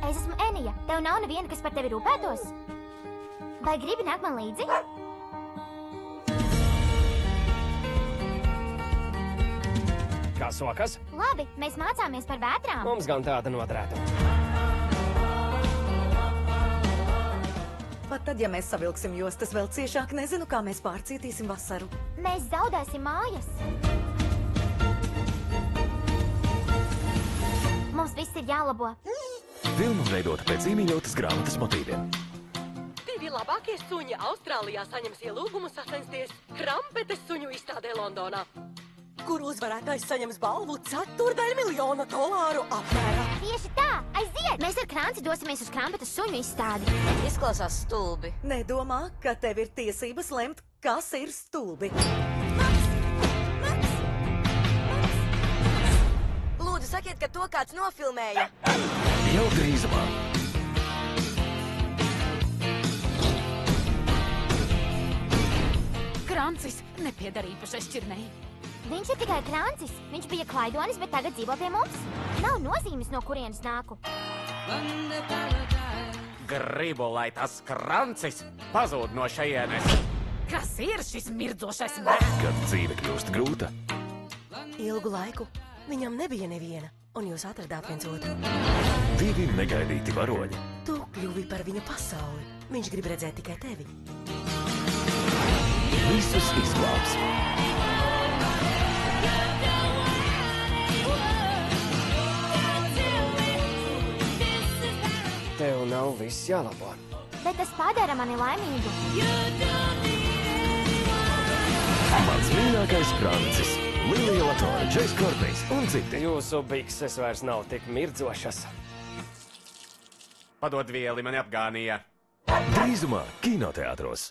Es esmu Enija. Tev nav neviena, kas par tevi rūpētos? Vai gribi nākt man līdzi? Kā sokas? Labi, mēs mācāmies par vētrām. Mums gan tāda noderētu. Pat tad, ja mēs savilksim jostas vēl ciešāk, nezinu, kā mēs pārcietīsim vasaru. Mēs zaudēsim mājas. Mums viss ir jālabo. Filma veidota pēc iemīļotas grāmatas motīviem. Divi labākie suņi Austrālijā saņems ielūgumu sacensties Krampetes suņu izstādē Londonā, kur uzvarētājs saņems balvu $250,000 apmērā. Tieši tā, aiziet! Mēs ar Kranci dosimies uz Krampetes suņu izstādi. Izklausās stulbi. Nedomā, ka tev ir tiesības lemt, kas ir stulbi. Lūdzu, sakiet, ka to kāds nofilmēja. Jau drīzumā. Krancis nepieder īpašai šķirnei. Viņš ir tikai Krancis. Viņš bija klaidonis, bet tagad dzīvo pie mums. Nav nozīmes, no kurienes nāku. Gribu, lai tas Krancis pazūd no šejienes. Kas ir šis mirdzošais mērs? Kad dzīve kļūst grūta, Ilgu laiku viņam nebija neviena, un jūs atradāt viens otru. divi negaidīti varoņi. Tu kļuvi par viņa pasauli. Viņš grib redzēt tikai tevi. Visus izglābs. Tev nav viss jālabo. Bet tas padara mani laimīgu. Mans mīļākais Krancis, Lilija Latore, Džejs Kortnijs un citi. Jūsu bikses vairs nav tik mirdzošas. Padod vieli, mani apgānīja. Drīzumā kinoteātros.